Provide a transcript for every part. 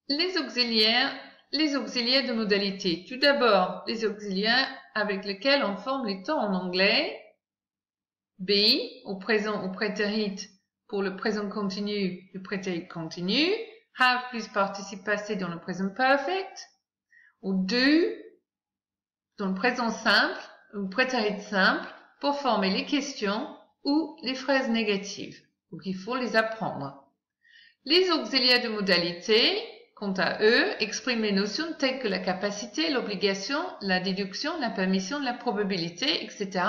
Les auxiliaires de modalité. Tout d'abord, les auxiliaires avec lesquels on forme les temps en anglais. Be, au présent, au prétérit, pour le présent continu, le prétérit continu. Have plus participe passé dans le présent perfect. Ou do, dans le présent simple, ou prétérit simple, pour former les questions ou les phrases négatives. Donc, il faut les apprendre. Les auxiliaires de modalité, quant à eux, expriment les notions telles que la capacité, l'obligation, la déduction, la permission, la probabilité, etc.,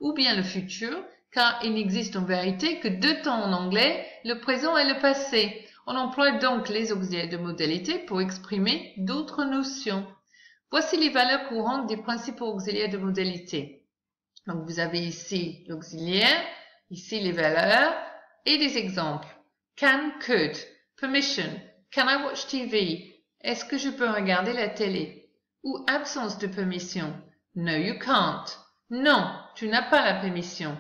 ou bien le futur, car il n'existe en vérité que deux temps en anglais, le présent et le passé. On emploie donc les auxiliaires de modalité pour exprimer d'autres notions. Voici les valeurs courantes des principaux auxiliaires de modalité. Donc vous avez ici l'auxiliaire, ici les valeurs et des exemples. Can, could, permission, can I watch TV? Est-ce que je peux regarder la télé? Ou absence de permission. No, you can't. Non, tu n'as pas la permission.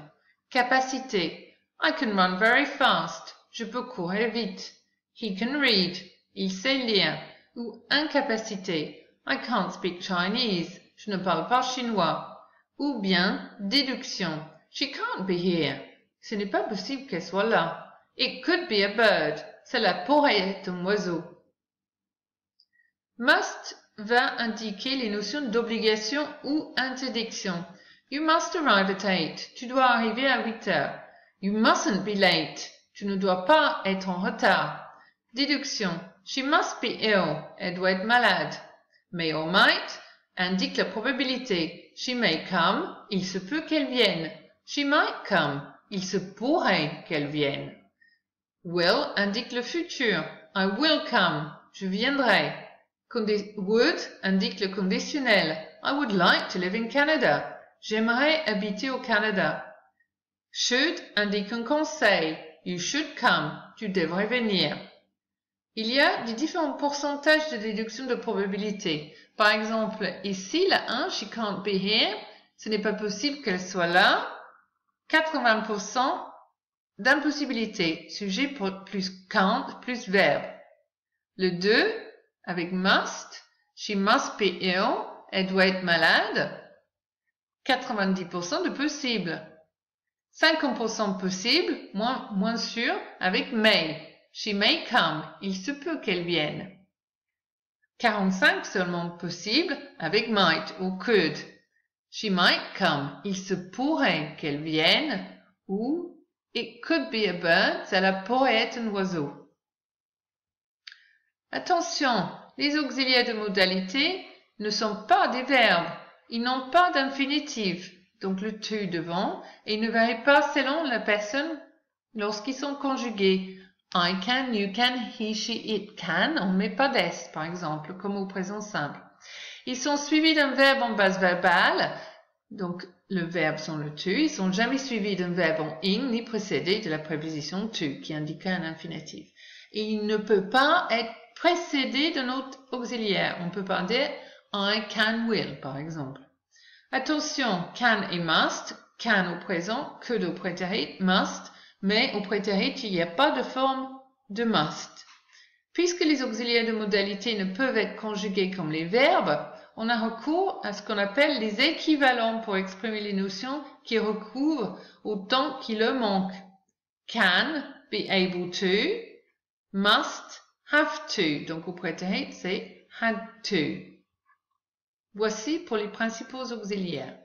Capacité. I can run very fast. Je peux courir vite. He can read. Il sait lire. Ou incapacité. I can't speak Chinese. Je ne parle pas chinois. Ou bien déduction. She can't be here. Ce n'est pas possible qu'elle soit là. It could be a bird. Cela pourrait être un oiseau. Must va indiquer les notions d'obligation ou interdiction. You must arrive at 8. Tu dois arriver à 8 heures. You mustn't be late. Tu ne dois pas être en retard. Déduction. She must be ill. Elle doit être malade. May or might indique la probabilité. She may come. Il se peut qu'elle vienne. She might come. Il se pourrait qu'elle vienne. Will indique le futur. I will come. Je viendrai. Would indique le conditionnel. I would like to live in Canada. J'aimerais habiter au Canada. Should indique un conseil. You should come. Tu devrais venir. Il y a des différents pourcentages de déduction de probabilité. Par exemple, ici, la 1, she can't be here. Ce n'est pas possible qu'elle soit là. 80% d'impossibilité. Sujet plus can't plus verbe. Le 2, avec must, she must be ill. Elle doit être malade. 90% de possible. 50% possible, moins sûr, avec may. She may come. Il se peut qu'elle vienne. 45 seulement possible avec might ou could. She might come. Il se pourrait qu'elle vienne. Ou it could be a bird. Cela pourrait être un oiseau. Attention, les auxiliaires de modalité ne sont pas des verbes. Ils n'ont pas d'infinitif, donc le to devant, et ils ne varient pas selon la personne lorsqu'ils sont conjugués. I can, you can, he, she, it can. On ne met pas d'es, par exemple, comme au présent simple. Ils sont suivis d'un verbe en base verbale, donc le verbe sont le to. Ils sont jamais suivis d'un verbe en ing, ni précédés de la préposition to, qui indique un infinitif. Et il ne peut pas être précédé d'un autre auxiliaire. On ne peut pas dire I can, will, par exemple. Attention, can et must. Can au présent, could au prétérit, must. Mais au prétérit, il n'y a pas de forme de must. Puisque les auxiliaires de modalité ne peuvent être conjugués comme les verbes, on a recours à ce qu'on appelle les équivalents pour exprimer les notions qui recouvrent au temps qui leur manque. Can, be able to, must, have to. Donc au prétérit, c'est had to. Voici pour les principaux auxiliaires.